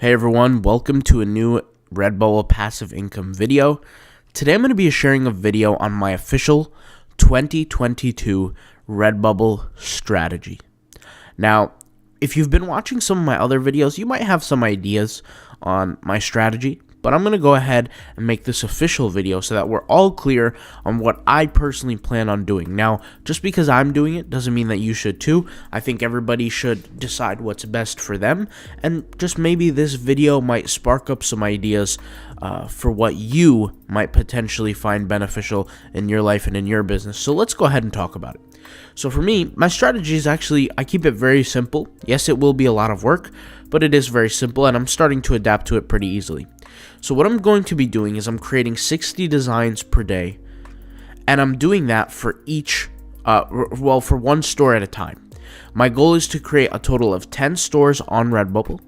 Hey everyone, welcome to a new Redbubble passive income video. Today I'm going to be sharing a video on my official 2022 Redbubble strategy. Now, if you've been watching some of my other videos, you might have some ideas on my strategy, but I'm going to go ahead and make this official video so that we're all clear on what I personally plan on doing. Now, just because I'm doing it doesn't mean that you should too. I think everybody should decide what's best for them, and just maybe this video might spark up some ideas for what you might potentially find beneficial in your life and in your business. So let's go ahead and talk about it. So for me, my strategy is actually, I keep it very simple. Yes, it will be a lot of work, but it is very simple, and I'm starting to adapt to it pretty easily. So what I'm going to be doing is I'm creating 60 designs per day, and I'm doing that for each, for one store at a time. My goal is to create a total of 10 stores on Redbubble,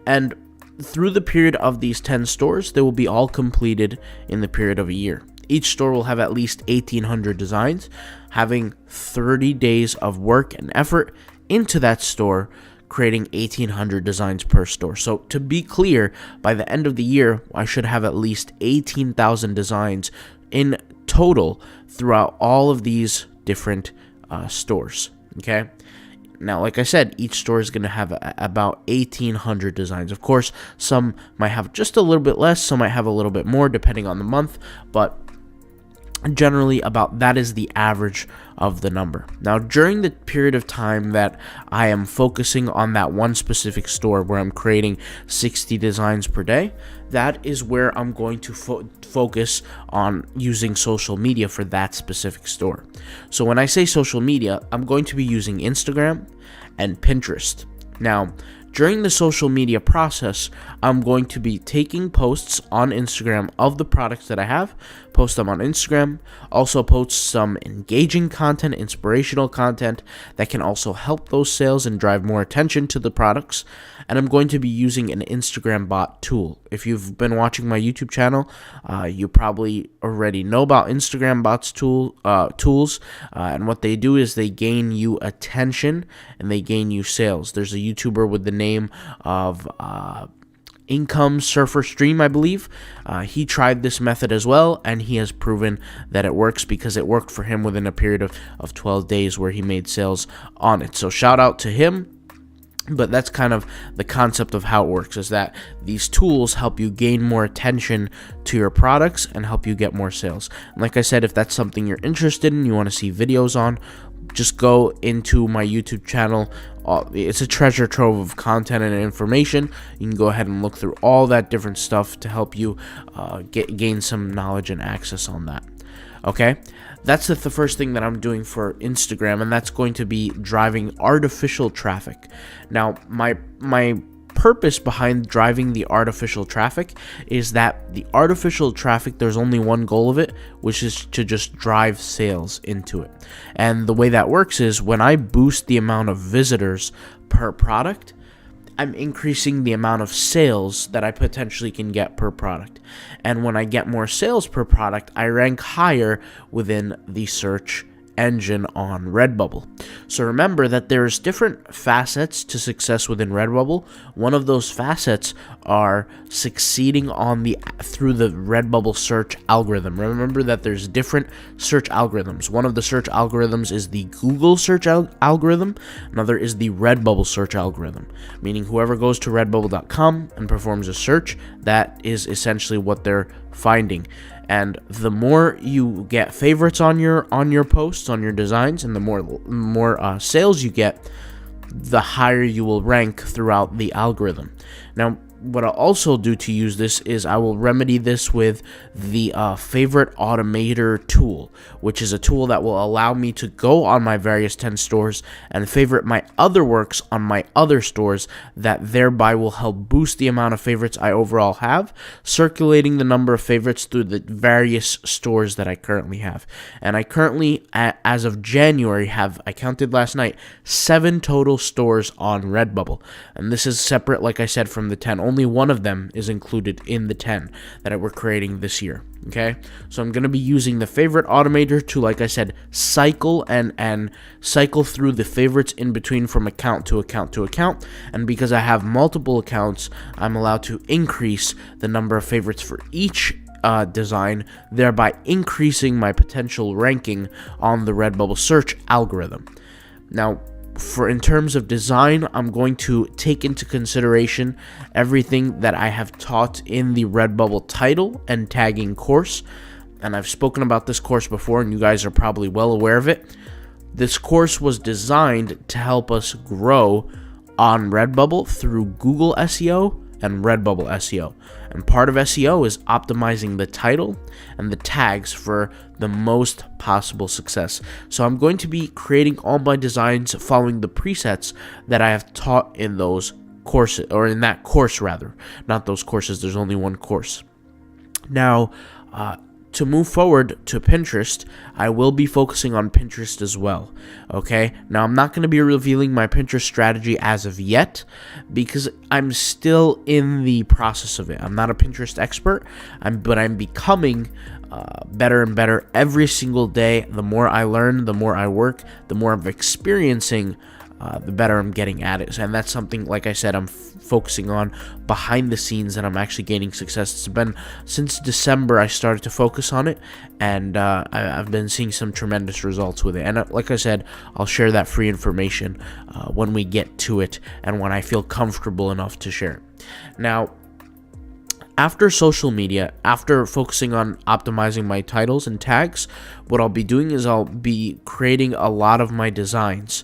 and through the period of these 10 stores, they will be all completed in the period of a year. Each store will have at least 1,800 designs, having 30 days of work and effort into that store, creating 1,800 designs per store. So to be clear, by the end of the year, I should have at least 18,000 designs in total throughout all of these different stores. Okay. Now, like I said, each store is going to have about 1,800 designs. Of course, some might have just a little bit less, some might have a little bit more, depending on the month, but generally about that is the average of the number. Now, during the period of time that I am focusing on that one specific store where I'm creating 60 designs per day, that is where I'm going to focus on using social media for that specific store. So when I say social media, I'm going to be using Instagram and Pinterest. Now, during the social media process, I'm going to be taking posts on Instagram of the products that I have, post them on Instagram, also post some engaging content, inspirational content that can also help those sales and drive more attention to the products. And I'm going to be using an Instagram bot tool. If you've been watching my YouTube channel, you probably already know about Instagram bots tools, and what they do is they gain you attention and they gain you sales. There's a YouTuber with the name of Income Surfer Stream, I believe. He tried this method as well, and he has proven that it works because it worked for him within a period of 12 days where he made sales on it. So shout out to him. But that's kind of the concept of how it works, is that these tools help you gain more attention to your products and help you get more sales. And like I said, if that's something you're interested in, you want to see videos on, just go into my YouTube channel. It's a treasure trove of content and information. You can go ahead and look through all that different stuff to help you gain some knowledge and access on that. Okay, that's the first thing that I'm doing for Instagram, and that's going to be driving artificial traffic. Now, my purpose behind driving the artificial traffic is that the artificial traffic, there's only one goal of it, which is to just drive sales into it. And the way that works is when I boost the amount of visitors per product, I'm increasing the amount of sales that I potentially can get per product. And when I get more sales per product, I rank higher within the search engine on Redbubble. So remember that there's different facets to success within Redbubble. One of those facets are succeeding on through the Redbubble search algorithm. Remember that there's different search algorithms. One of the search algorithms is the Google search algorithm. Another is the Redbubble search algorithm, meaning whoever goes to redbubble.com and performs a search, that is essentially what they're finding. And the more you get favorites on your posts, on your designs, and the more sales you get, the higher you will rank throughout the algorithm. Now, what I'll also do to use this is I will remedy this with the favorite automator tool, which is a tool that will allow me to go on my various 10 stores and favorite my other works on my other stores, that thereby will help boost the amount of favorites I overall have, circulating the number of favorites through the various stores that I currently have. And I currently, as of January, I counted last night, 7 total stores on Redbubble. And this is separate, like I said, from the 10 only one of them is included in the 10 that we're creating this year. Okay, so I'm going to be using the favorite automator to, like I said, cycle and cycle through the favorites in between from account to account to account. And because I have multiple accounts, I'm allowed to increase the number of favorites for each design, thereby increasing my potential ranking on the Redbubble search algorithm. Now, in terms of design, I'm going to take into consideration everything that I have taught in the Redbubble title and tagging course. And I've spoken about this course before, and you guys are probably well aware of it. This course was designed to help us grow on Redbubble through Google SEO and Redbubble SEO. And part of SEO is optimizing the title and the tags for the most possible success. So I'm going to be creating all my designs following the presets that I have taught in those courses, or in that course rather. Not those courses, there's only one course. Now, to move forward to Pinterest, I will be focusing on Pinterest as well. Okay, now I'm not going to be revealing my Pinterest strategy as of yet because I'm still in the process of it. I'm not a Pinterest expert, but I'm becoming better and better every single day. The more I learn, the more I work, the more I'm experiencing, the better I'm getting at it. And that's something, like I said, I'm focusing on behind the scenes, and I'm actually gaining success. It's been since December I started to focus on it, and I've been seeing some tremendous results with it. And like I said, I'll share that free information when we get to it and when I feel comfortable enough to share it. Now, after social media, after focusing on optimizing my titles and tags, what I'll be doing is I'll be creating a lot of my designs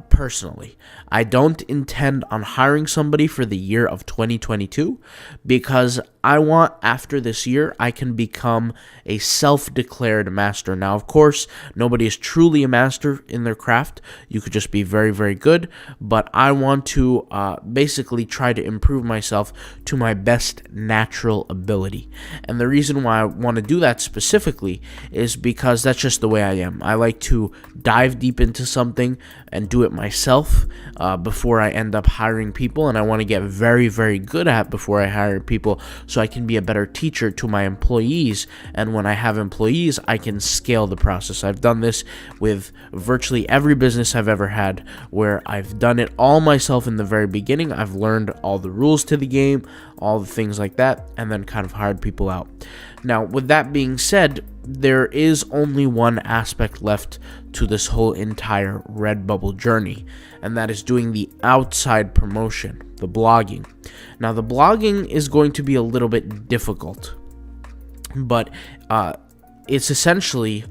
personally. I don't intend on hiring somebody for the year of 2022 because I want, after this year, I can become a self-declared master. Now, of course, nobody is truly a master in their craft. You could just be very, very good, but I want to basically try to improve myself to my best natural ability. And the reason why I want to do that specifically is because that's just the way I am. I like to dive deep into something and do it myself before I end up hiring people, and I want to get very, very good at before I hire people so I can be a better teacher to my employees, and when I have employees, I can scale the process. I've done this with virtually every business I've ever had, where I've done it all myself in the very beginning. I've learned all the rules to the game, all the things like that, and then kind of hired people out. Now, with that being said, there is only one aspect left to this whole entire Redbubble journey, and that is doing the outside promotion, the blogging. Now, the blogging is going to be a little bit difficult, but it's essentially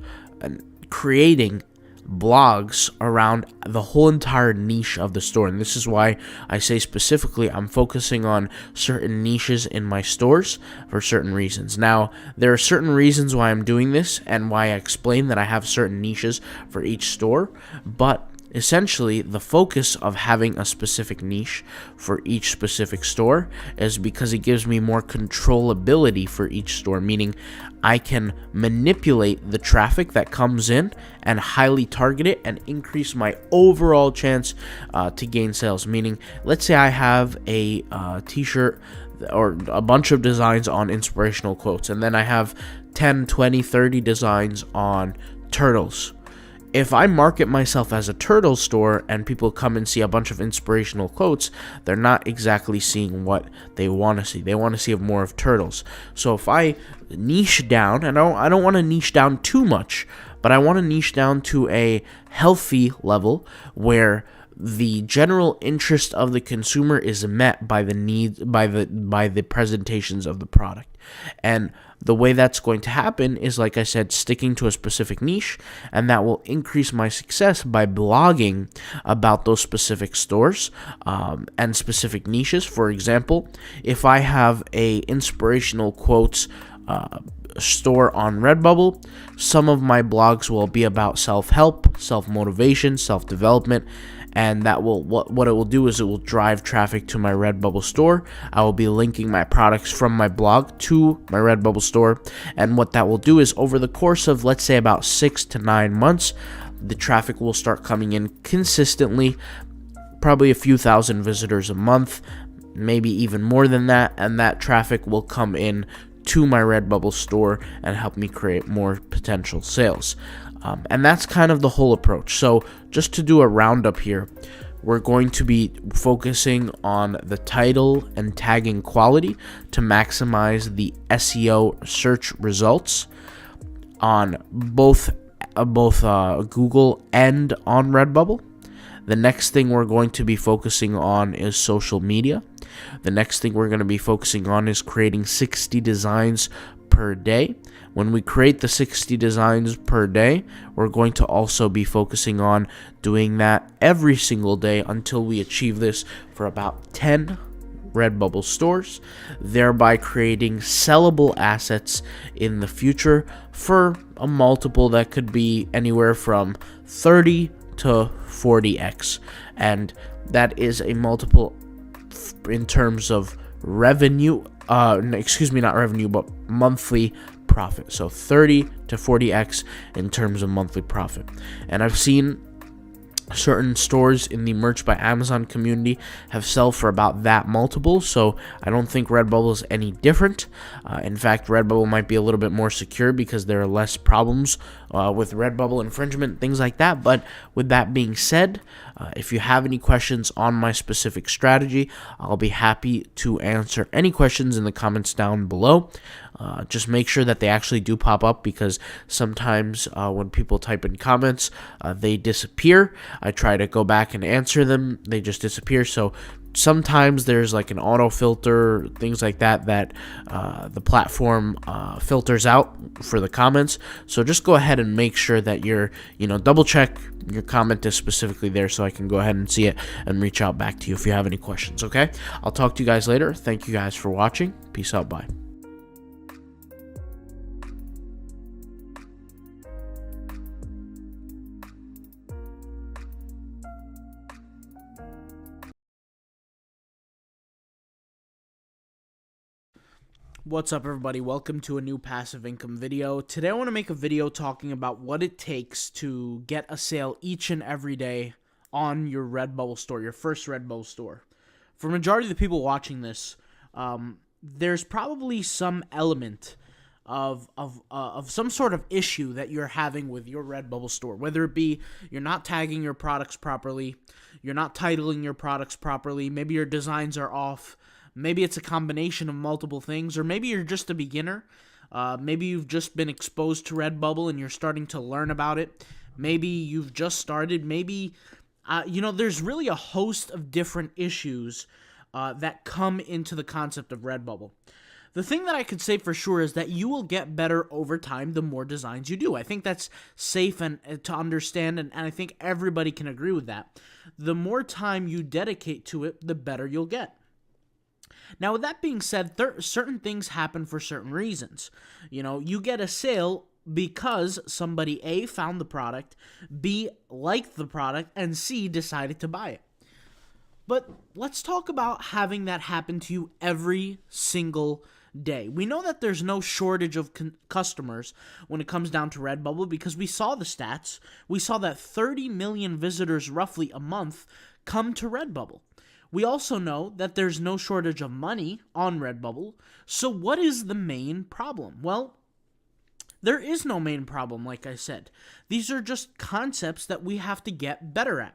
creating blogs around the whole entire niche of the store. And this is why I say specifically I'm focusing on certain niches in my stores for certain reasons. Now, there are certain reasons why I'm doing this and why I explain that I have certain niches for each store, but essentially, the focus of having a specific niche for each specific store is because it gives me more controllability for each store, meaning I can manipulate the traffic that comes in and highly target it and increase my overall chance to gain sales. Meaning, let's say I have a t-shirt or a bunch of designs on inspirational quotes, and then I have 10, 20, 30 designs on turtles. If I market myself as a turtle store and people come and see a bunch of inspirational quotes, they're not exactly seeing what they want to see. They want to see more of turtles. So if I niche down, and I don't want to niche down too much, but I want to niche down to a healthy level where the general interest of the consumer is met by the needs, by the presentations of the product. And the way that's going to happen is, like I said, sticking to a specific niche, and that will increase my success by blogging about those specific stores and specific niches. For example, if I have a inspirational quotes store on Redbubble, some of my blogs will be about self-help, self-motivation, self-development, and that will what it will do is it will drive traffic to my Redbubble store. I will be linking my products from my blog to my Redbubble store, and what that will do is over the course of, let's say, about 6 to 9 months, the traffic will start coming in consistently, probably a few thousand visitors a month, maybe even more than that, and that traffic will come in to my Redbubble store and help me create more potential sales. And that's kind of the whole approach. So just to do a roundup here, we're going to be focusing on the title and tagging quality to maximize the SEO search results on both Google and on Redbubble. The next thing we're going to be focusing on is social media. The next thing we're going to be focusing on is creating 60 designs per day. When we create the 60 designs per day, we're going to also be focusing on doing that every single day until we achieve this for about 10 Redbubble stores, thereby creating sellable assets in the future for a multiple that could be anywhere from 30 to 40x, and that is a multiple in terms of revenue, not revenue, but monthly profit. So 30 to 40x in terms of monthly profit. And I've seen certain stores in the Merch by Amazon community have sold for about that multiple, so I don't think Redbubble is any different. In fact, Redbubble might be a little bit more secure because there are less problems with Redbubble infringement, things like that. But with that being said, if you have any questions on my specific strategy, I'll be happy to answer any questions in the comments down below. Just make sure that they actually do pop up, because sometimes when people type in comments, they disappear. I try to go back and answer them, they just disappear. So sometimes there's like an auto filter, things like that, that the platform filters out for the comments. So just go ahead and make sure that you're, double check your comment is specifically there, so I can go ahead and see it and reach out back to you if you have any questions. Okay, I'll talk to you guys later. Thank you guys for watching. Peace out. Bye. What's up, everybody? Welcome to a new passive income video. Today I want to make a video talking about what it takes to get a sale each and every day on your Redbubble store, your first Redbubble store. For a majority of the people watching this, there's probably some element of some sort of issue that you're having with your Redbubble store, whether it be you're not tagging your products properly, you're not titling your products properly, maybe your designs are off. Maybe it's a combination of multiple things, or maybe you're just a beginner. Maybe you've just been exposed to Redbubble and you're starting to learn about it. Maybe you've just started. Maybe, there's really a host of different issues that come into the concept of Redbubble. The thing that I could say for sure is that you will get better over time the more designs you do. I think that's safe and to understand, and I think everybody can agree with that. The more time you dedicate to it, the better you'll get. Now, with that being said, certain things happen for certain reasons. You get a sale because somebody A, found the product, B, liked the product, and C, decided to buy it. But let's talk about having that happen to you every single day. We know that there's no shortage of customers when it comes down to Redbubble, because we saw the stats. We saw that 30 million visitors roughly a month come to Redbubble. We also know that there's no shortage of money on Redbubble. So what is the main problem? Well, there is no main problem, like I said. These are just concepts that we have to get better at.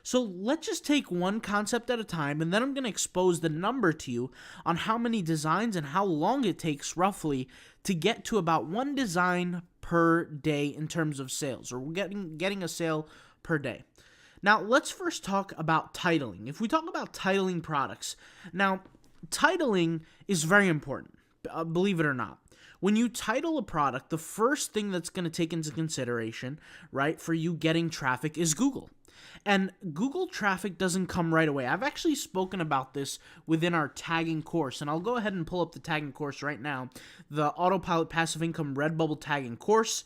So let's just take one concept at a time, and then I'm going to expose the number to you on how many designs and how long it takes roughly to get to about one design per day in terms of sales, or getting a sale per day. Now, let's first talk about titling. If we talk about titling products, now, titling is very important, believe it or not. When you title a product, the first thing that's going to take into consideration, right, for you getting traffic is Google. And Google traffic doesn't come right away. I've actually spoken about this within our tagging course, and I'll go ahead and pull up the tagging course right now, the Autopilot Passive Income Redbubble tagging course.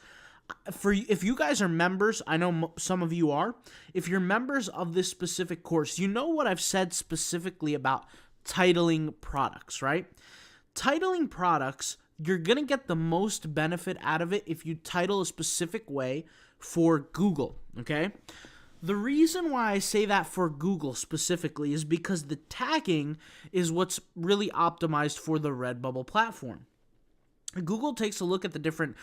If you guys are members, I know some of you are. If you're members of this specific course, you know what I've said specifically about titling products, right? Titling products, you're going to get the most benefit out of it if you title a specific way for Google, okay? The reason why I say that for Google specifically is because the tagging is what's really optimized for the Redbubble platform. Google takes a look at the different,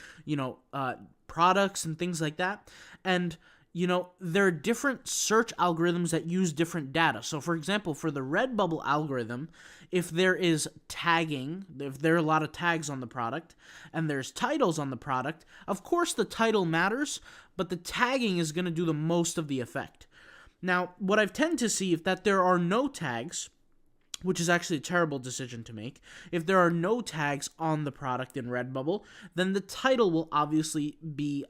products and things like that, and there are different search algorithms that use different data. So, for example, for the Redbubble algorithm, if there is tagging, if there are a lot of tags on the product, and there's titles on the product, of course the title matters, but the tagging is going to do the most of the effect. Now, what I've tend to see is that there are no tags, which is actually a terrible decision to make. If there are no tags on the product in Redbubble, then the title will obviously be,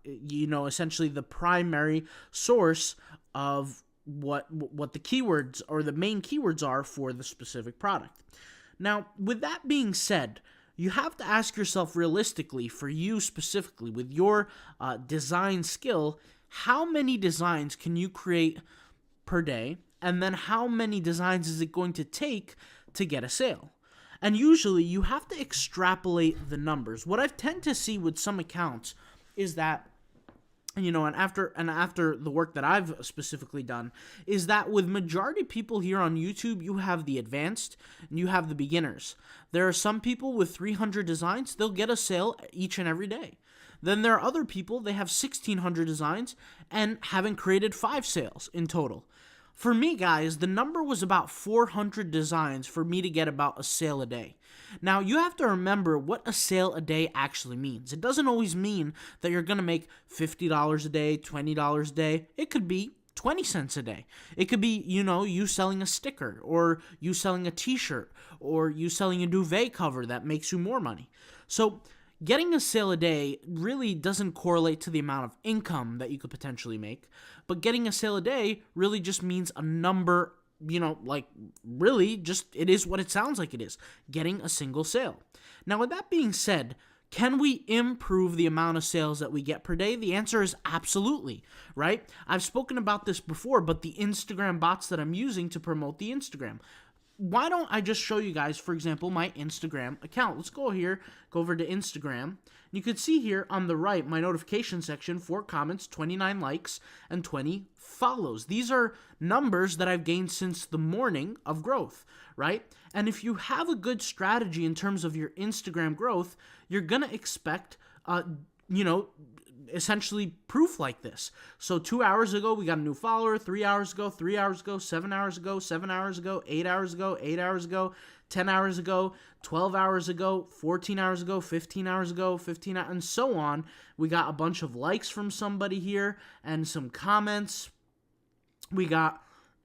essentially the primary source of what the keywords or the main keywords are for the specific product. Now, with that being said, you have to ask yourself realistically, for you specifically, with your design skill, how many designs can you create per day? And then how many designs is it going to take to get a sale? And usually you have to extrapolate the numbers. What I tend to see with some accounts is that, and after the work that I've specifically done, is that with majority of people here on YouTube, you have the advanced and you have the beginners. There are some people with 300 designs, they'll get a sale each and every day. Then there are other people, they have 1,600 designs and haven't created 5 sales in total. For me, guys, the number was about 400 designs for me to get about a sale a day. Now, you have to remember what a sale a day actually means. It doesn't always mean that you're going to make $50 a day, $20 a day. It could be 20 cents a day. It could be, you selling a sticker, or you selling a t-shirt, or you selling a duvet cover that makes you more money. So, getting a sale a day really doesn't correlate to the amount of income that you could potentially make, but getting a sale a day really just means a number, really just it is what it sounds like it is, getting a single sale. Now, with that being said, can we improve the amount of sales that we get per day? The answer is absolutely, right? I've spoken about this before, but the Instagram bots that I'm using to promote the Instagram. Why don't I just show you guys, for example, my Instagram account. Let's go here, go over to Instagram. You can see here on the right, my notification section, 4 comments, 29 likes, and 20 follows. These are numbers that I've gained since the morning of growth, right? And if you have a good strategy in terms of your Instagram growth, you're going to expect, essentially proof like this. So 2 hours ago, we got a new follower, 3 hours ago, 3 hours ago, 7 hours ago, 7 hours ago, 8 hours ago, 8 hours ago, 10 hours ago, 12 hours ago, 14 hours ago, 15 hours ago, 15 hours, and so on. We got a bunch of likes from somebody here and some comments. We got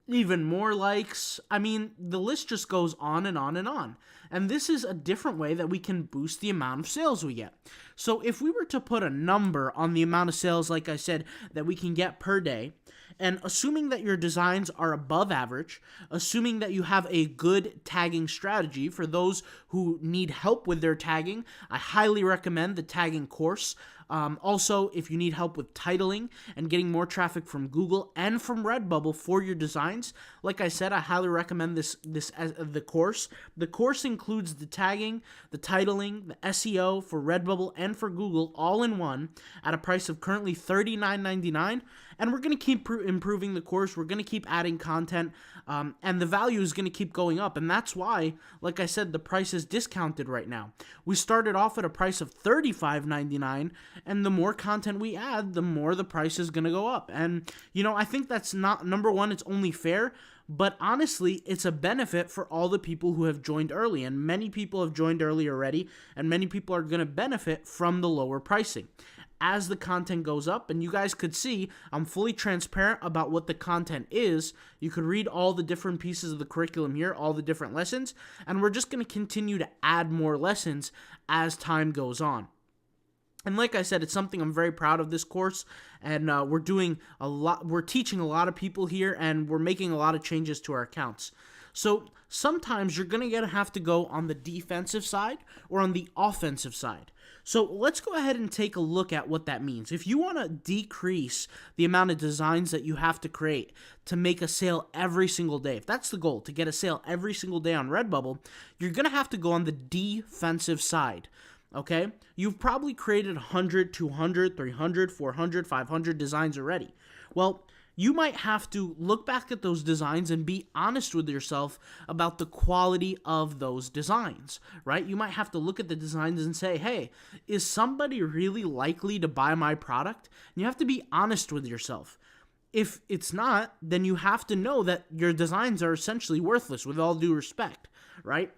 even more likes. I mean, the list just goes on and on and on. And this is a different way that we can boost the amount of sales we get. So if we were to put a number on the amount of sales, like I said, that we can get per day, and assuming that your designs are above average, assuming that you have a good tagging strategy, for those who need help with their tagging, I highly recommend the tagging course. Also, if you need help with titling and getting more traffic from Google and from Redbubble for your designs, like I said, I highly recommend the course. The course includes the tagging, the titling, the SEO for Redbubble and for Google all in one at a price of currently $39.99. And we're going to keep improving the course. We're going to keep adding content, and the value is going to keep going up. And that's why, like I said, the price is discounted right now. We started off at a price of $35.99. And the more content we add, the more the price is going to go up. And, I think that's not, number one, it's only fair, but honestly, it's a benefit for all the people who have joined early. And many people have joined early already, and many people are going to benefit from the lower pricing. As the content goes up, and you guys could see, I'm fully transparent about what the content is. You could read all the different pieces of the curriculum here, all the different lessons, and we're just going to continue to add more lessons as time goes on. And like I said, it's something I'm very proud of, this course, and we're doing a lot. We're teaching a lot of people here, and we're making a lot of changes to our accounts. So sometimes you're going to have to go on the defensive side or on the offensive side. So let's go ahead and take a look at what that means. If you want to decrease the amount of designs that you have to create to make a sale every single day, if that's the goal, to get a sale every single day on Redbubble, you're going to have to go on the defensive side. Okay, you've probably created 100, 200, 300, 400, 500 designs already. Well, you might have to look back at those designs and be honest with yourself about the quality of those designs, right? You might have to look at the designs and say, hey, is somebody really likely to buy my product? And you have to be honest with yourself. If it's not, then you have to know that your designs are essentially worthless, with all due respect, right?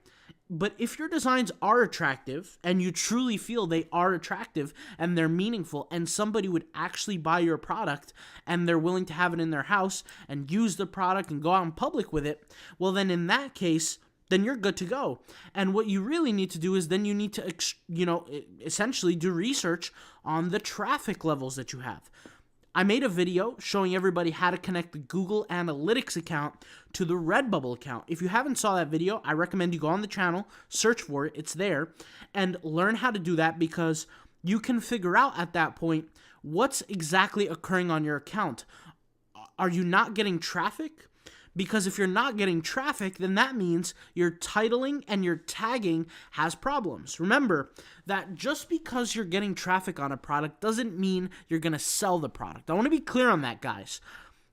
But if your designs are attractive and you truly feel they are attractive and they're meaningful and somebody would actually buy your product and they're willing to have it in their house and use the product and go out in public with it, well, then in that case, then you're good to go. And what you really need to do is then you need to, essentially do research on the traffic levels that you have. I made a video showing everybody how to connect the Google Analytics account to the Redbubble account. If you haven't saw that video, I recommend you go on the channel, search for it, it's there, and learn how to do that, because you can figure out at that point what's exactly occurring on your account. Are you not getting traffic? Because if you're not getting traffic, then that means your titling and your tagging has problems. Remember that just because you're getting traffic on a product doesn't mean you're going to sell the product. I want to be clear on that, guys.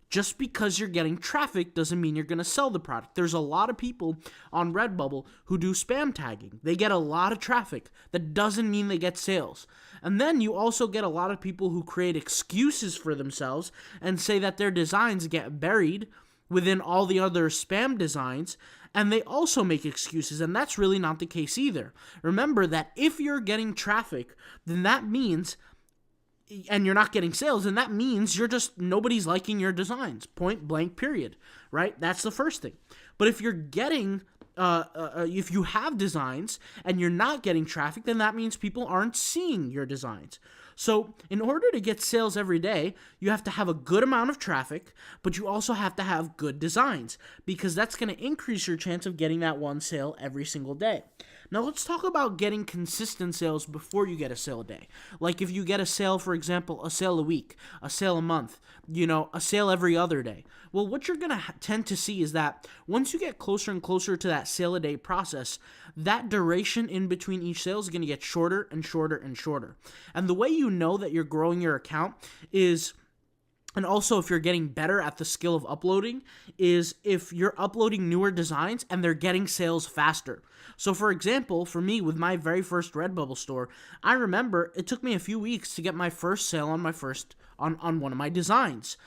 Just because you're getting traffic doesn't mean you're going to sell the product. There's a lot of people on Redbubble who do spam tagging. They get a lot of traffic. That doesn't mean they get sales. And then you also get a lot of people who create excuses for themselves and say that their designs get buried within all the other spam designs, and they also make excuses, and that's really not the case either. Remember that if you're getting traffic, then that means, and you're not getting sales, then that means nobody's liking your designs, point blank period, right? That's the first thing. But if you're getting if you have designs and you're not getting traffic, then that means people aren't seeing your designs. So in order to get sales every day, you have to have a good amount of traffic, but you also have to have good designs, because that's going to increase your chance of getting that one sale every single day. Now let's talk about getting consistent sales before you get a sale a day. Like if you get a sale, for example, a sale a week, a sale a month, a sale every other day. Well, what you're going to tend to see is that once you get closer and closer to that sale a day process, that duration in between each sale is going to get shorter and shorter and shorter. And the way you know that you're growing your account is, and also if you're getting better at the skill of uploading, is if you're uploading newer designs and they're getting sales faster. So for example, for me with my very first Redbubble store, I remember it took me a few weeks to get my first sale on on one of my designs.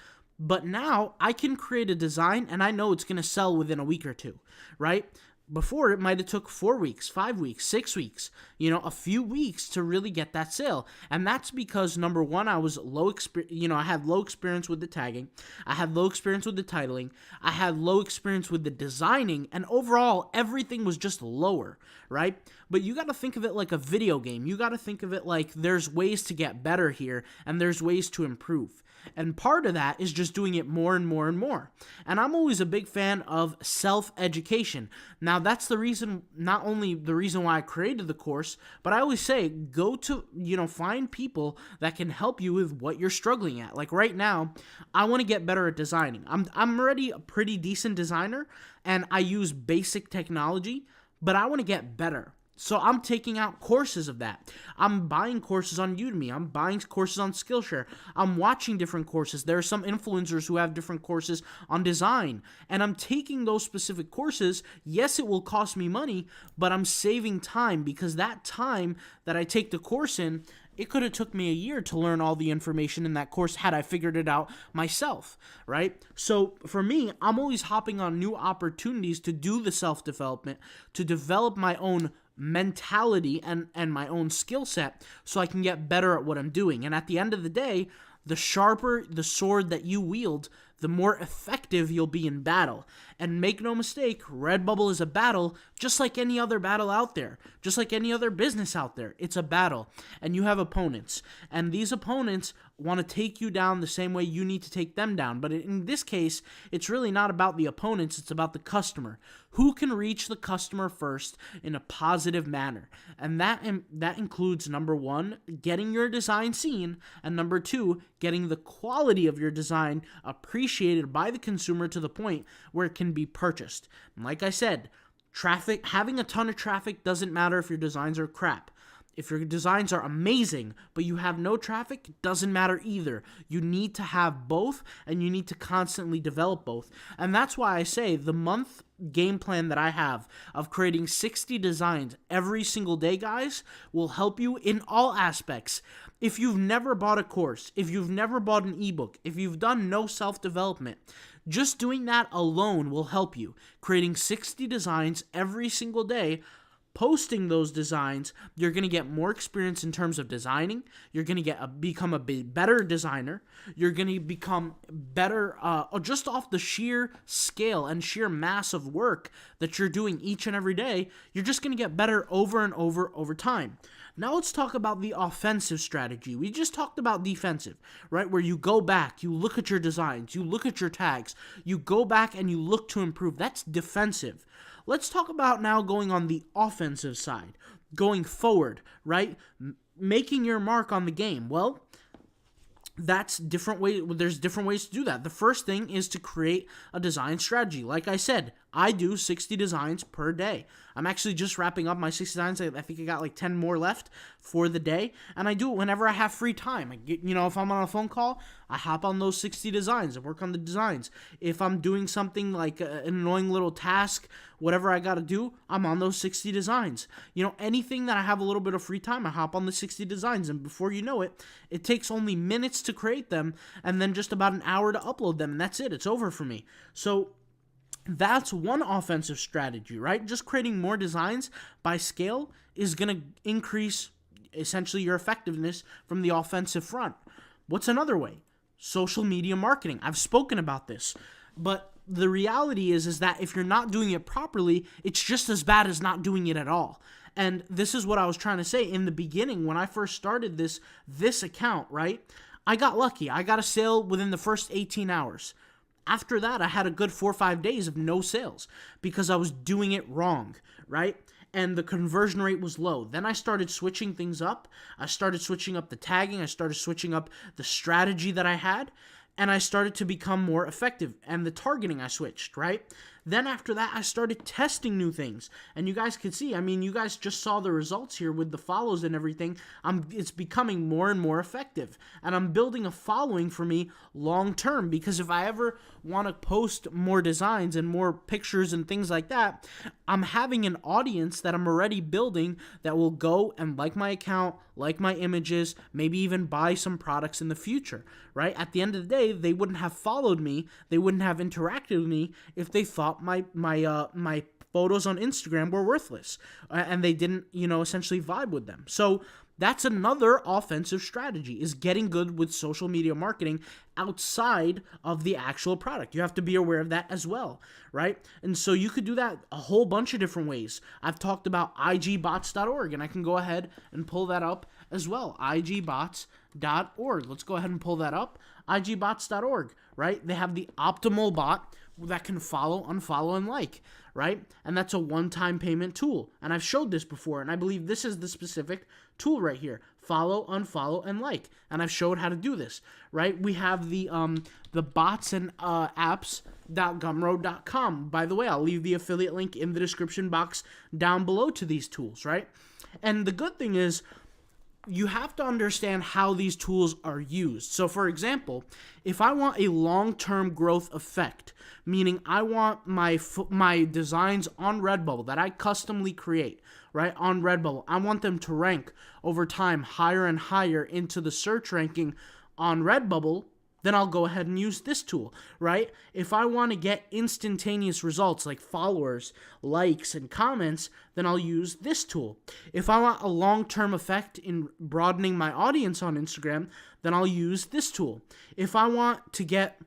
But now I can create a design and I know it's going to sell within a week or two, right? Before, it might have took 4 weeks, 5 weeks, 6 weeks, a few weeks to really get that sale. And that's because, number one, I was I had low experience with the tagging. I had low experience with the titling. I had low experience with the designing. And overall, everything was just lower, right? But you got to think of it like a video game. You got to think of it like there's ways to get better here and there's ways to improve. And part of that is just doing it more and more and more. And I'm always a big fan of self-education. Now, that's the reason, not only the reason why I created the course, but I always say go to, find people that can help you with what you're struggling at. Like right now, I want to get better at designing. I'm already a pretty decent designer and I use basic technology, but I want to get better. So I'm taking out courses of that. I'm buying courses on Udemy. I'm buying courses on Skillshare. I'm watching different courses. There are some influencers who have different courses on design. And I'm taking those specific courses. Yes, it will cost me money, but I'm saving time, because that time that I take the course in, it could have took me a year to learn all the information in that course had I figured it out myself, right? So for me, I'm always hopping on new opportunities to do the self-development, to develop my own mentality and my own skill set so I can get better at what I'm doing. And at the end of the day, the sharper the sword that you wield, the more effective you'll be in battle. And make no mistake, Redbubble is a battle just like any other battle out there, just like any other business out there. It's a battle, and you have opponents. And these opponents want to take you down the same way you need to take them down. But in this case, it's really not about the opponents, it's about the customer. Who can reach the customer first in a positive manner? And that includes, number one, getting your design seen, and number two, getting the quality of your design appreciated by the consumer to the point where it can be purchased. And like I said, having a ton of traffic doesn't matter if your designs are crap. If your designs are amazing, but you have no traffic, it doesn't matter either. You need to have both, and you need to constantly develop both. And that's why I say the month game plan that I have of creating 60 designs every single day, guys, will help you in all aspects. If you've never bought a course, if you've never bought an ebook, if you've done no self-development, just doing that alone will help you. Creating 60 designs every single day, posting those designs, you're going to get more experience in terms of designing. You're going to become a better designer. You're going to become better just off the sheer scale and sheer mass of work that you're doing each and every day. You're just going to get better over and over time. Now let's talk about the offensive strategy. We just talked about defensive, right? Where you go back, you look at your designs, you look at your tags, you go back and you look to improve. That's defensive. Let's talk about now going on the offensive side, going forward, right? Making your mark on the game. Well, that's different way. There's different ways to do that. The first thing is to create a design strategy. Like I said, I do 60 designs per day. I'm actually just wrapping up my 60 designs. I think I got like 10 more left for the day, and I do it whenever I have free time. If I'm on a phone call, I hop on those 60 designs and work on the designs. If I'm doing something like an annoying little task, whatever I got to do, I'm on those 60 designs. Anything that I have a little bit of free time, I hop on the 60 designs, and before you know it, it takes only minutes to create them, and then just about an hour to upload them, and that's it. It's over for me. So that's one offensive strategy, right? Just creating more designs by scale is going to increase essentially your effectiveness from the offensive front. What's another way? Social media marketing. I've spoken about this, but the reality is that if you're not doing it properly, it's just as bad as not doing it at all. And this is what I was trying to say in the beginning when I first started this account, right? I got lucky. I got a sale within the first 18 hours. After that, I had a good 4 or 5 days of no sales because I was doing it wrong, right? And the conversion rate was low. Then I started switching things up. I started switching up the tagging. I started switching up the strategy that I had. And I started to become more effective. And the targeting I switched, right? Then after that, I started testing new things. And you guys can see, you guys just saw the results here with the follows and everything. It's becoming more and more effective. And I'm building a following for me long term. Because if I ever want to post more designs and more pictures and things like that, I'm having an audience that I'm already building that will go and like my account, like my images, maybe even buy some products in the future, right? At the end of the day, they wouldn't have followed me, they wouldn't have interacted with me if they thought my photos on Instagram were worthless and they didn't, essentially vibe with them. So that's another offensive strategy, is getting good with social media marketing outside of the actual product. You have to be aware of that as well, right? And so you could do that a whole bunch of different ways. I've talked about igbots.org, and I can go ahead and pull that up as well, igbots.org. Let's go ahead and pull that up, igbots.org, right? They have the optimal bot that can follow, unfollow, and like, right? And that's a one-time payment tool. And I've showed this before, and I believe this is the specific tool right here. Follow, unfollow, and like. And I've showed how to do this, right? We have the bots and apps.gumroad.com. By the way, I'll leave the affiliate link in the description box down below to these tools, right? And the good thing is, you have to understand how these tools are used. So for example, if I want a long-term growth effect, meaning I want my designs on Redbubble that I customly create, right, on Redbubble, I want them to rank over time higher and higher into the search ranking on Redbubble, then I'll go ahead and use this tool, right? If I want to get instantaneous results like followers, likes, and comments, then I'll use this tool. If I want a long-term effect in broadening my audience on Instagram, then I'll use this tool. If I want to get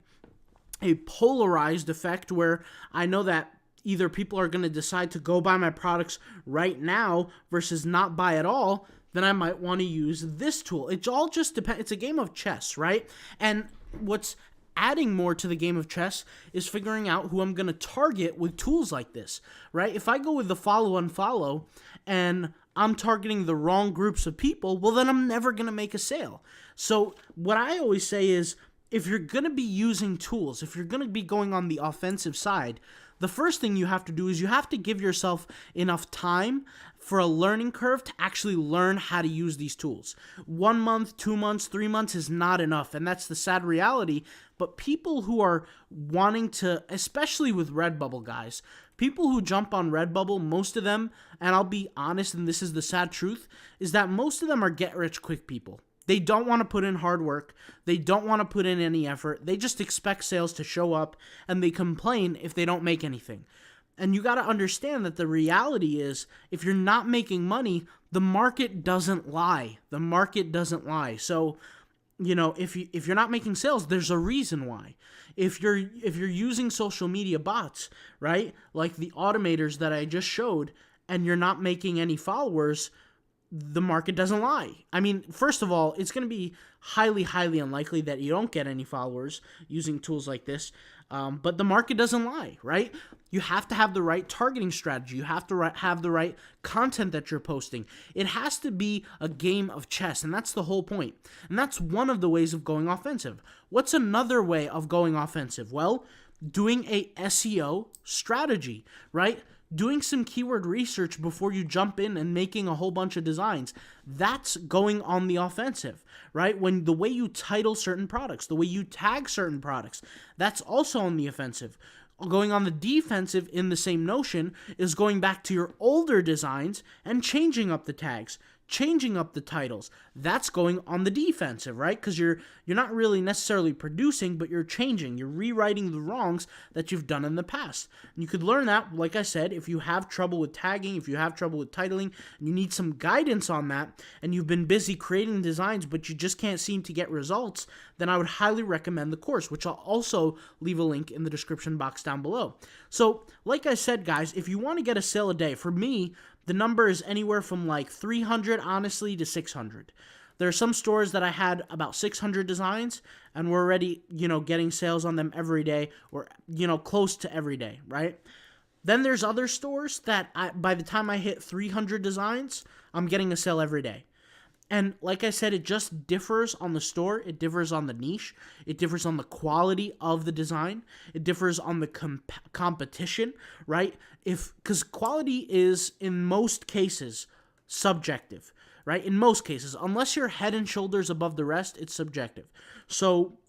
a polarized effect where I know that either people are going to decide to go buy my products right now versus not buy at all, then I might want to use this tool. It all just depends. It's a game of chess, right? And what's adding more to the game of chess is figuring out who I'm going to target with tools like this, right? If I go with the follow, unfollow, and I'm targeting the wrong groups of people, well, then I'm never going to make a sale. So what I always say is, if you're going to be using tools, if you're going to be going on the offensive side, the first thing you have to do is you have to give yourself enough time for a learning curve to actually learn how to use these tools. 1 month, 2 months, 3 months is not enough, and that's the sad reality. But people who are wanting to, especially with Redbubble, guys, people who jump on Redbubble, most of them, and I'll be honest, and this is the sad truth, is that most of them are get-rich-quick people. They don't want to put in hard work. They don't want to put in any effort. They just expect sales to show up, and they complain if they don't make anything. And you got to understand that the reality is, if you're not making money, the market doesn't lie. The market doesn't lie. So, you know, if you're not making sales, there's a reason why. If you're using social media bots, right, like the automators that I just showed, and you're not making any followers, the market doesn't lie. I mean, first of all, it's going to be highly, highly unlikely that you don't get any followers using tools like this, but the market doesn't lie, right? You have to have the right targeting strategy. You have to have the right content that you're posting. It has to be a game of chess, and that's the whole point. And that's one of the ways of going offensive. What's another way of going offensive? Well, doing a SEO strategy, right? Doing some keyword research before you jump in and making a whole bunch of designs. That's going on the offensive, right? When the way you title certain products, the way you tag certain products, that's also on the offensive. Going on the defensive in the same notion is going back to your older designs and changing up the tags, changing up the titles. That's going on the defensive, right? Because you're not really necessarily producing, but you're changing. You're rewriting the wrongs that you've done in the past. And you could learn that, like I said, if you have trouble with tagging, if you have trouble with titling, and you need some guidance on that, and you've been busy creating designs, but you just can't seem to get results, then I would highly recommend the course, which I'll also leave a link in the description box down below. So, like I said, guys, if you want to get a sale a day, for me, the number is anywhere from like 300, honestly, to 600. There are some stores that I had about 600 designs, and we're already, getting sales on them every day, or, close to every day, right? Then there's other stores that by the time I hit 300 designs, I'm getting a sale every day. And like I said, it just differs on the store. It differs on the niche. It differs on the quality of the design. It differs on the competition, right? Because quality is, in most cases, subjective, right? In most cases, unless you're head and shoulders above the rest, it's subjective. So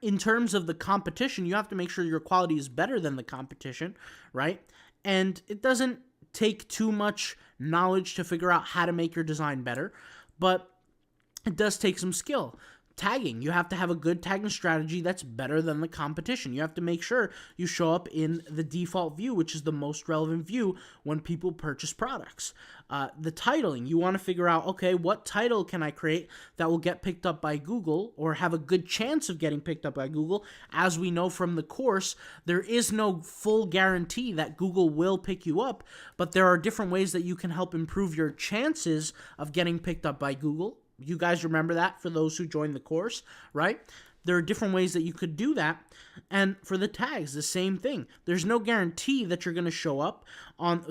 in terms of the competition, you have to make sure your quality is better than the competition, right? And it doesn't take too much knowledge to figure out how to make your design better, but it does take some skill. Tagging, you have to have a good tagging strategy that's better than the competition. You have to make sure you show up in the default view, which is the most relevant view when people purchase products. The titling, you want to figure out, okay, what title can I create that will get picked up by Google or have a good chance of getting picked up by Google? As we know from the course, there is no full guarantee that Google will pick you up, but there are different ways that you can help improve your chances of getting picked up by Google. You guys remember that for those who joined the course, right? There are different ways that you could do that. And for the tags, the same thing. There's no guarantee that you're going to show up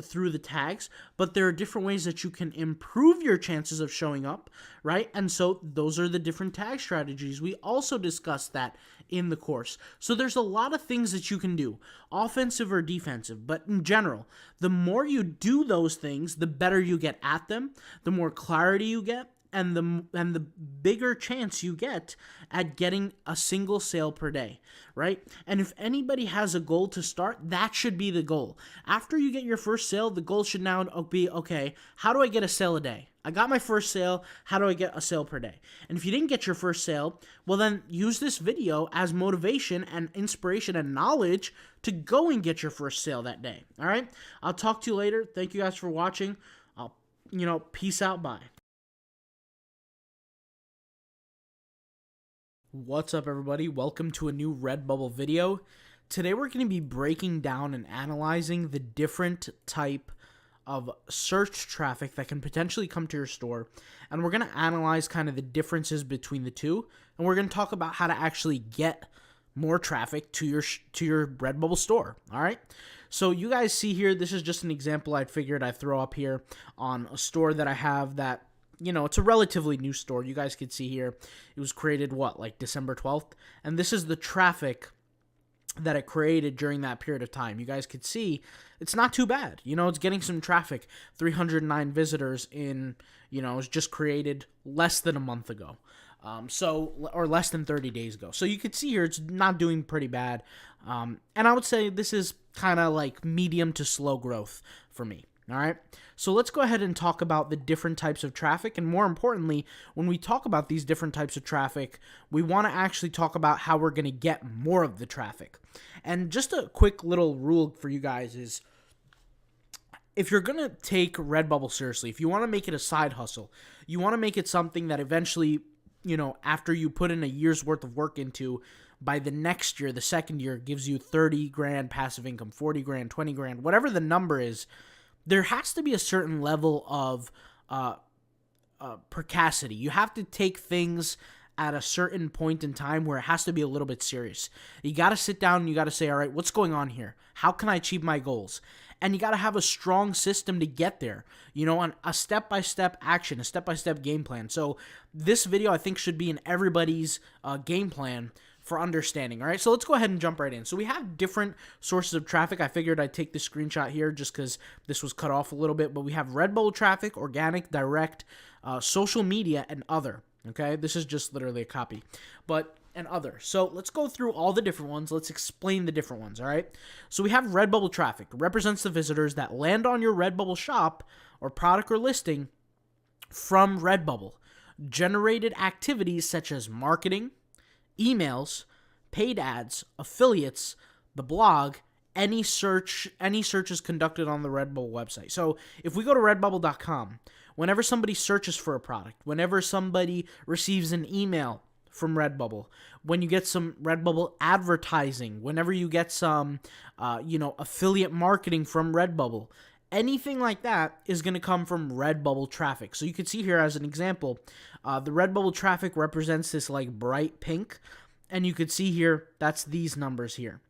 through the tags, but there are different ways that you can improve your chances of showing up, right? And so those are the different tag strategies. We also discussed that in the course. So there's a lot of things that you can do, offensive or defensive, but in general, the more you do those things, the better you get at them, the more clarity you get, and the bigger chance you get at getting a single sale per day, right? And if anybody has a goal to start, that should be the goal. After you get your first sale, the goal should now be, okay, how do I get a sale a day? I got my first sale, how do I get a sale per day? And if you didn't get your first sale, well then use this video as motivation and inspiration and knowledge to go and get your first sale that day, all right? I'll talk to you later. Thank you guys for watching. Peace out, bye. What's up, everybody? Welcome to a new Redbubble video. Today we're going to be breaking down and analyzing the different type of search traffic that can potentially come to your store, and we're going to analyze kind of the differences between the two, and we're going to talk about how to actually get more traffic to your Redbubble store. All right, so you guys see here, this is just an example I figured I'd throw up here on a store that I have that, it's a relatively new store. You guys can see here, it was created, like December 12th? And this is the traffic that it created during that period of time. You guys could see it's not too bad. It's getting some traffic. 309 visitors in, it was just created less than a month ago. Or less than 30 days ago. So you could see here it's not doing pretty bad. And I would say this is kind of like medium to slow growth for me. All right. So let's go ahead and talk about the different types of traffic. And more importantly, when we talk about these different types of traffic, we want to actually talk about how we're going to get more of the traffic. And just a quick little rule for you guys is, if you're going to take Redbubble seriously, if you want to make it a side hustle, you want to make it something that eventually, after you put in a year's worth of work into, by the next year, the second year, gives you 30 grand passive income, 40 grand, 20 grand, whatever the number is, there has to be a certain level of precocity. You have to take things at a certain point in time where it has to be a little bit serious. You got to sit down and you got to say, all right, what's going on here? How can I achieve my goals? And you got to have a strong system to get there, on a step-by-step action, a step-by-step game plan. So this video, I think, should be in everybody's game plan for understanding. All right, so let's go ahead and jump right in. So we have different sources of traffic. I figured I'd take this screenshot here just because this was cut off a little bit, but we have Redbubble traffic, organic, direct, social media, and other. Okay, this is just literally a copy, and other. So let's go through all the different ones. Let's explain the different ones, all right? So we have Redbubble traffic. It represents the visitors that land on your Redbubble shop or product or listing from Redbubble. Generated activities such as marketing, emails, paid ads, affiliates, the blog, any searches conducted on the Redbubble website. So if we go to redbubble.com, whenever somebody searches for a product, whenever somebody receives an email from Redbubble, when you get some Redbubble advertising, whenever you get some, affiliate marketing from Redbubble, anything like that is going to come from Redbubble traffic. So you can see here as an example, the Redbubble traffic represents this like bright pink, and you could see here, that's these numbers here.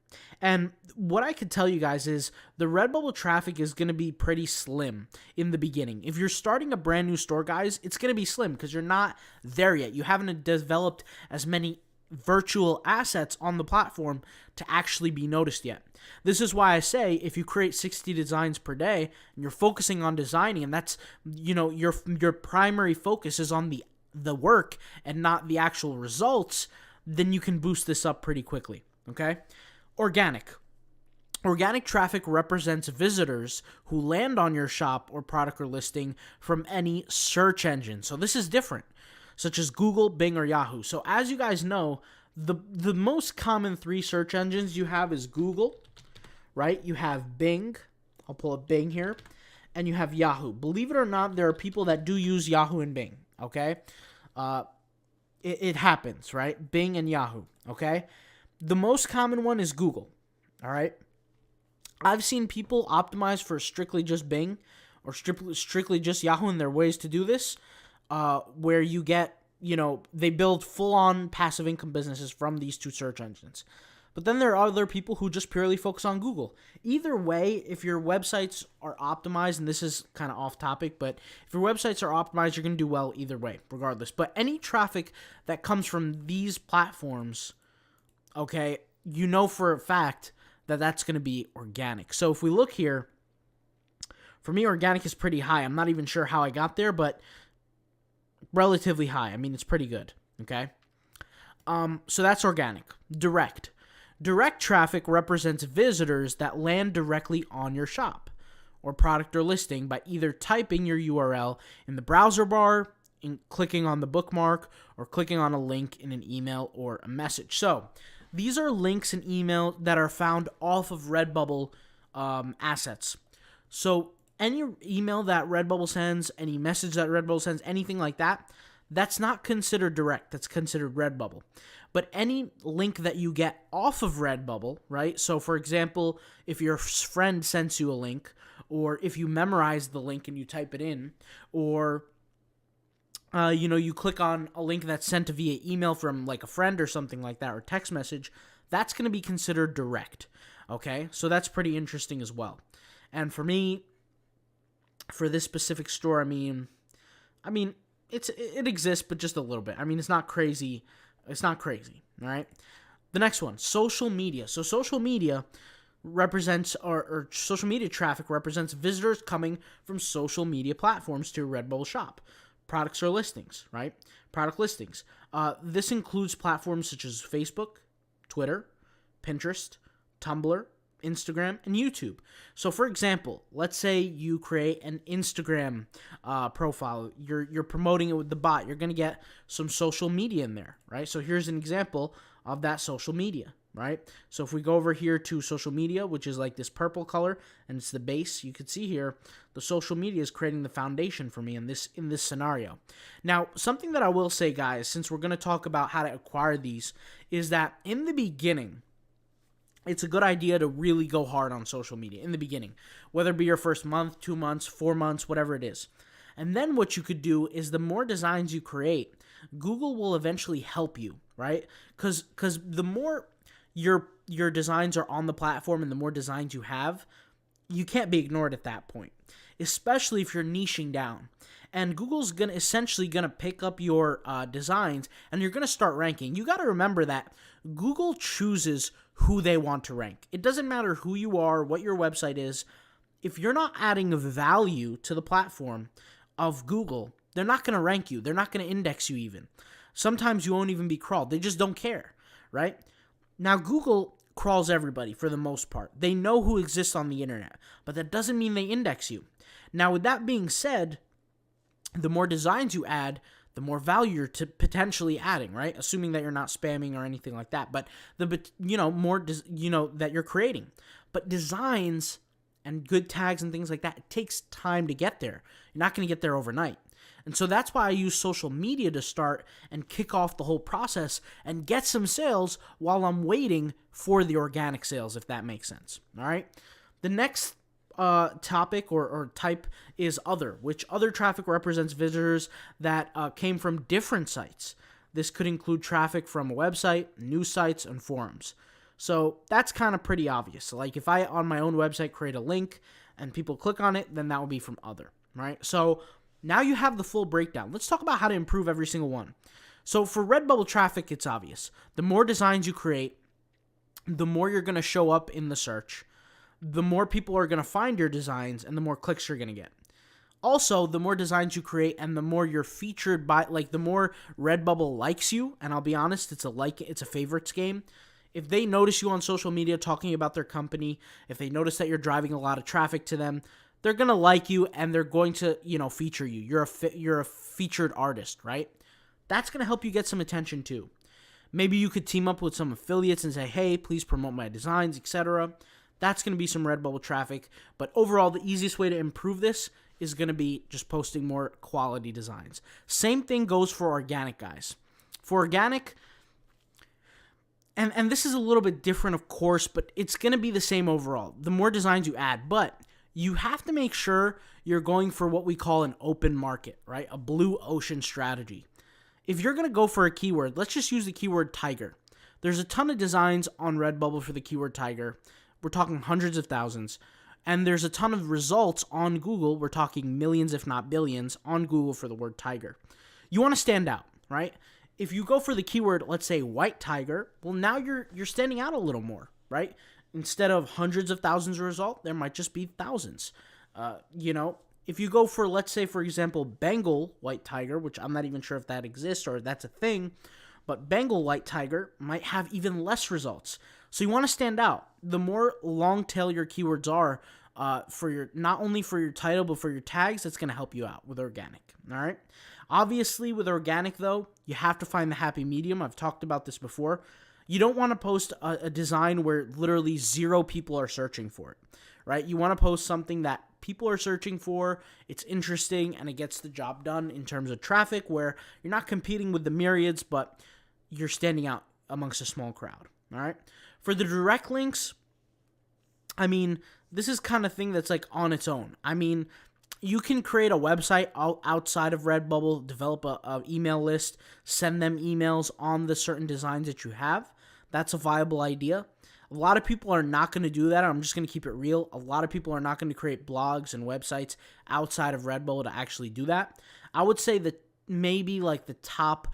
And what I could tell you guys is the Redbubble traffic is going to be pretty slim in the beginning. If you're starting a brand new store, guys, it's going to be slim because you're not there yet. You haven't developed as many virtual assets on the platform to actually be noticed yet. This is why I say if you create 60 designs per day and you're focusing on designing, and that's, your primary focus is on the work and not the actual results, then you can boost this up pretty quickly, okay? Organic. Organic traffic represents visitors who land on your shop or product or listing from any search engine. So this is different, such as Google, Bing, or Yahoo. So as you guys know, the most common 3 search engines you have is Google, right? You have Bing. I'll pull up Bing here. And you have Yahoo. Believe it or not, there are people that do use Yahoo and Bing, okay? It happens, right? Bing and Yahoo, okay? The most common one is Google, all right? I've seen people optimize for strictly just Bing or strictly just Yahoo, and there are ways to do this where you get, they build full-on passive income businesses from these 2 search engines. But then there are other people who just purely focus on Google. Either way, if your websites are optimized, and this is kind of off topic, but if your websites are optimized, you're going to do well either way, regardless. But any traffic that comes from these platforms, okay, for a fact that that's going to be organic. So if we look here, for me, organic is pretty high. I'm not even sure how I got there, but relatively high. I mean, it's pretty good, okay? So that's organic. Direct. Direct traffic represents visitors that land directly on your shop or product or listing by either typing your URL in the browser bar, clicking on the bookmark, or clicking on a link in an email or a message. So these are links and email that are found off of Redbubble assets. So any email that Redbubble sends, any message that Redbubble sends, anything like that, that's not considered direct. That's considered Redbubble. But any link that you get off of Redbubble, right? So, for example, if your friend sends you a link, or if you memorize the link and you type it in, or you click on a link that's sent via email from like a friend or something like that, or text message, that's going to be considered direct. Okay, so that's pretty interesting as well. And for me, for this specific store, I mean, it exists, but just a little bit. I mean, it's not crazy. It's not crazy, all right? The next one, social media. So social media represents, or social media traffic represents visitors coming from social media platforms to your Redbubble shop. Products or listings, right? Product listings. This includes platforms such as Facebook, Twitter, Pinterest, Tumblr, Instagram, and YouTube. So, for example, let's say you create an Instagram profile. You're promoting it with the bot. You're going to get some social media in there, right? So here's an example of that social media, right? So if we go over here to social media, which is like this purple color, and it's the base, you can see here the social media is creating the foundation for me in this scenario. Now, something that I will say, guys, since we're going to talk about how to acquire these, is that in the beginning, it's a good idea to really go hard on social media in the beginning, whether it be your first month, 2 months, 4 months, whatever it is. And then what you could do is the more designs you create, Google will eventually help you, right? Because the more your designs are on the platform and the more designs you have, you can't be ignored at that point, especially if you're niching down. And Google's essentially gonna pick up your designs, and you're gonna start ranking. You got to remember that Google chooses who they want to rank. It doesn't matter who you are, what your website is. If you're not adding value to the platform of Google, they're not gonna rank you. They're not gonna index you even. Sometimes you won't even be crawled. They just don't care, right? Now, Google crawls everybody for the most part. They know who exists on the internet, but that doesn't mean they index you. Now, with that being said, the more designs you add, the more value you're potentially adding, right? Assuming that you're not spamming or anything like that, but more that you're creating. But designs and good tags and things like that, it takes time to get there. You're not going to get there overnight. And so that's why I use social media to start and kick off the whole process and get some sales while I'm waiting for the organic sales, if that makes sense. All right. The next topic or type is other, which other traffic represents visitors that came from different sites. This could include traffic from a website, news sites, and forums. So that's kind of pretty obvious. Like if I, on my own website, create a link and people click on it, then that will be from other, right? So now you have the full breakdown. Let's talk about how to improve every single one. So for Redbubble traffic, it's obvious. The more designs you create, the more you're going to show up in the search, the more people are going to find your designs, and the more clicks you're going to get. Also, the more designs you create and the more you're featured by, like the more Redbubble likes you, and I'll be honest, it's a favorites game. If they notice you on social media talking about their company, if they notice that you're driving a lot of traffic to them, they're going to like you and they're going to, feature you. You're a featured artist, right? That's going to help you get some attention too. Maybe you could team up with some affiliates and say, hey, please promote my designs, etc. That's going to be some Redbubble traffic. But overall, the easiest way to improve this is going to be just posting more quality designs. Same thing goes for organic, guys. For organic, and this is a little bit different, of course, but it's going to be the same overall. The more designs you add, but you have to make sure you're going for what we call an open market, right? A blue ocean strategy. If you're going to go for a keyword, let's just use the keyword tiger. There's a ton of designs on Redbubble for the keyword tiger. We're talking hundreds of thousands. And there's a ton of results on Google. We're talking millions, if not billions, on Google for the word tiger. You want to stand out, right? If you go for the keyword, let's say white tiger, well, now you're standing out a little more, right? Instead of hundreds of thousands of results, there might just be thousands. If you go for, let's say, for example, Bengal white tiger, which I'm not even sure if that exists or that's a thing, but Bengal white tiger might have even less results. So you want to stand out. The more long tail your keywords are, for your, not only for your title but for your tags, that's going to help you out with organic. All right. Obviously, with organic though, you have to find the happy medium. I've talked about this before. You don't want to post a design where literally 0 people are searching for it, right? You want to post something that people are searching for, it's interesting, and it gets the job done in terms of traffic, where you're not competing with the myriads, but you're standing out amongst a small crowd, all right? For the direct links, I mean, this is kind of thing that's like on its own. I mean, you can create a website outside of Redbubble, develop a email list, send them emails on the certain designs that you have. That's a viable idea. A lot of people are not going to do that. I'm just going to keep it real. A lot of people are not going to create blogs and websites outside of Redbubble to actually do that. I would say that maybe like the top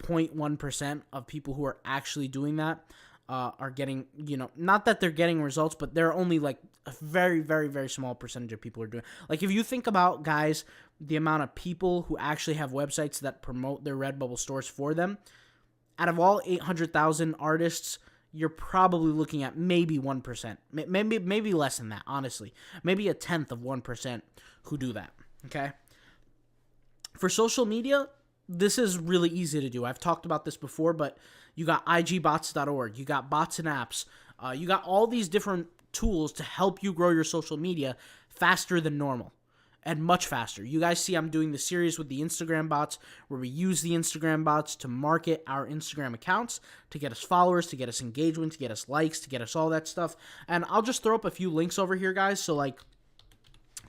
0.1% of people who are actually doing that are getting, not that they're getting results, but they're only like a very, very, very small percentage of people are doing. Like, if you think about, guys, the amount of people who actually have websites that promote their Redbubble stores for them, out of all 800,000 artists, you're probably looking at maybe 1%, maybe less than that, honestly. Maybe a tenth of 1% who do that, okay? For social media, this is really easy to do. I've talked about this before, but you got igbots.org, you got bots and apps, you got all these different tools to help you grow your social media faster than normal and much faster. You guys see I'm doing the series with the Instagram bots where we use the Instagram bots to market our Instagram accounts, to get us followers, to get us engagement, to get us likes, to get us all that stuff. And I'll just throw up a few links over here, guys. So like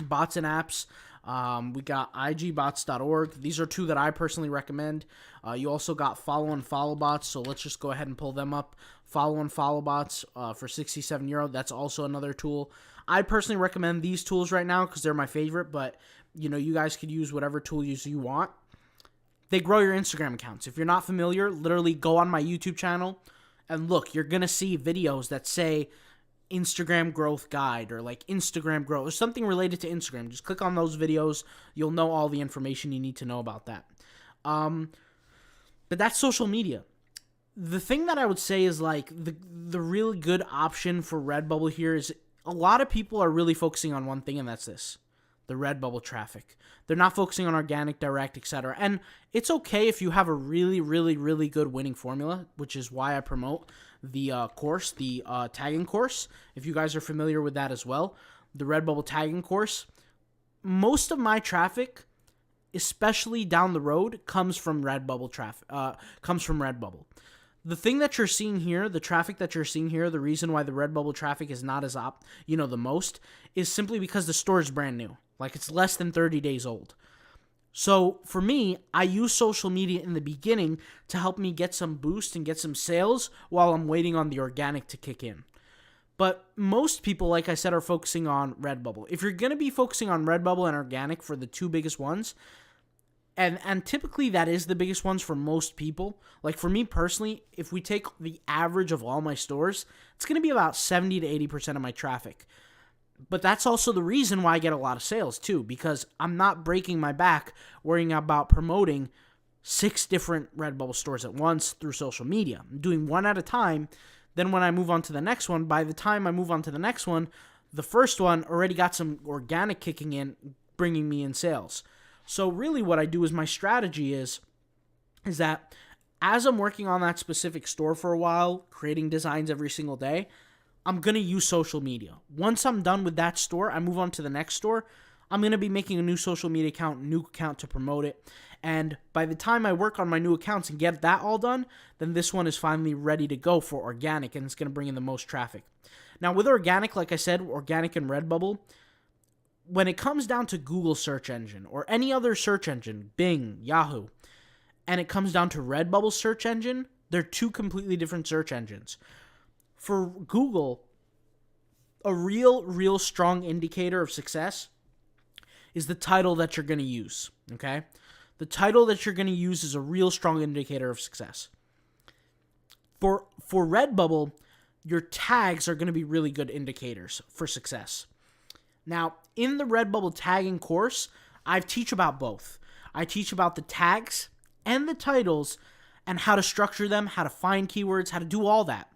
bots and apps, we got igbots.org. These are two that I personally recommend. You also got follow and follow bots, so let's just go ahead and pull them up. Follow and follow bots for €67. That's also another tool. I personally recommend these tools right now because they're my favorite, but you guys could use whatever tool you want. They grow your Instagram accounts. If you're not familiar, literally go on my YouTube channel and look. You're going to see videos that say Instagram growth guide or like Instagram growth or something related to Instagram. Just click on those videos. You'll know all the information you need to know about that. But that's social media. The thing that I would say is like the really good option for Redbubble here is a lot of people are really focusing on one thing, and that's this: the Redbubble traffic. They're not focusing on organic, direct, etc. And it's okay if you have a really, really, really good winning formula, which is why I promote the course, the tagging course. If you guys are familiar with that as well, the Redbubble tagging course. Most of my traffic, especially down the road, comes from Redbubble traffic. Comes from Redbubble. The thing that you're seeing here, the traffic that you're seeing here, the reason why the Redbubble traffic is not as the most, is simply because the store is brand new. Like, it's less than 30 days old. So for me, I use social media in the beginning to help me get some boost and get some sales while I'm waiting on the organic to kick in. But most people, like I said, are focusing on Redbubble. If you're going to be focusing on Redbubble and organic for the two biggest ones, and typically that is the biggest ones for most people. Like for me personally, if we take the average of all my stores, it's going to be about 70 to 80% of my traffic. But that's also the reason why I get a lot of sales too, because I'm not breaking my back worrying about promoting 6 different Redbubble stores at once through social media. I'm doing one at a time. Then when I move on to the next one, by the time I move on to the next one, the first one already got some organic kicking in, bringing me in sales. So really what I do is my strategy is that as I'm working on that specific store for a while, creating designs every single day, I'm going to use social media. Once I'm done with that store, I move on to the next store. I'm going to be making a new social media account, new account to promote it. And by the time I work on my new accounts and get that all done, then this one is finally ready to go for organic, and it's going to bring in the most traffic. Now with organic, like I said, organic and Redbubble, when it comes down to Google search engine or any other search engine, Bing, Yahoo, and it comes down to Redbubble search engine, they're two completely different search engines. For Google, a real strong indicator of success is the title that you're going to use, okay? The title that you're going to use is a real strong indicator of success. For Redbubble, your tags are going to be really good indicators for success. Now, in the Redbubble tagging course, I teach about both. I teach about the tags and the titles and how to structure them, how to find keywords, how to do all that.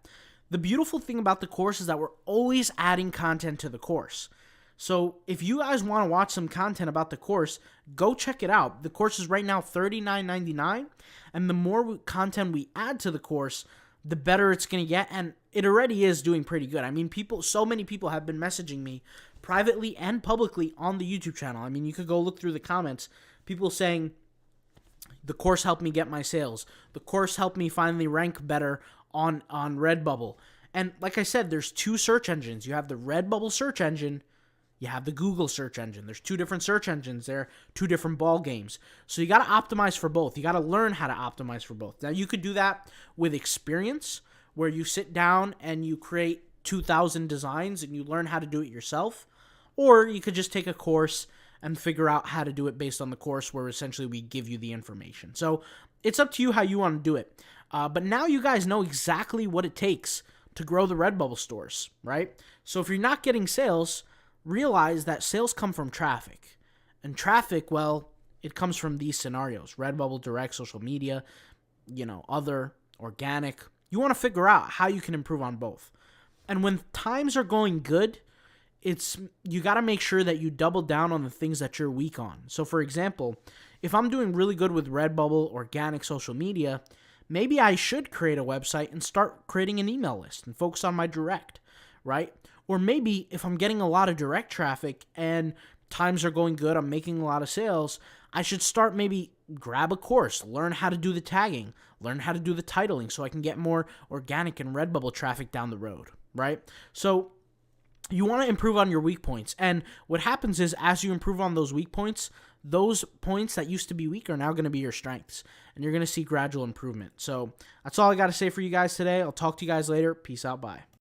The beautiful thing about the course is that we're always adding content to the course. So if you guys want to watch some content about the course, go check it out. The course is right now $39.99, and the more content we add to the course, the better it's going to get, and it already is doing pretty good. I mean, so many people have been messaging me privately and publicly on the YouTube channel. I mean, you could go look through the comments. People saying, the course helped me get my sales. The course helped me finally rank better on Redbubble. And like I said, there's two search engines. You have the Redbubble search engine, you have the Google search engine. There's two different search engines there, two different ball games. So you got to optimize for both. You got to learn how to optimize for both. Now, you could do that with experience, where you sit down and you create 2,000 designs and you learn how to do it yourself. Or you could just take a course and figure out how to do it based on the course, where essentially we give you the information. So it's up to you how you want to do it. But now you guys know exactly what it takes to grow the Redbubble stores, right? So if you're not getting sales, realize that sales come from traffic. And traffic, well, it comes from these scenarios: Redbubble, direct, social media, other, organic. You want to figure out how you can improve on both. And when times are going good, you got to make sure that you double down on the things that you're weak on. So for example, if I'm doing really good with Redbubble, organic, social media, maybe I should create a website and start creating an email list and focus on my direct, right? Or maybe if I'm getting a lot of direct traffic and times are going good, I'm making a lot of sales, I should start maybe grab a course, learn how to do the tagging, learn how to do the titling so I can get more organic and Redbubble traffic down the road, right? So you want to improve on your weak points. And what happens is, as you improve on those weak points, those points that used to be weak are now going to be your strengths. And you're going to see gradual improvement. So that's all I got to say for you guys today. I'll talk to you guys later. Peace out. Bye.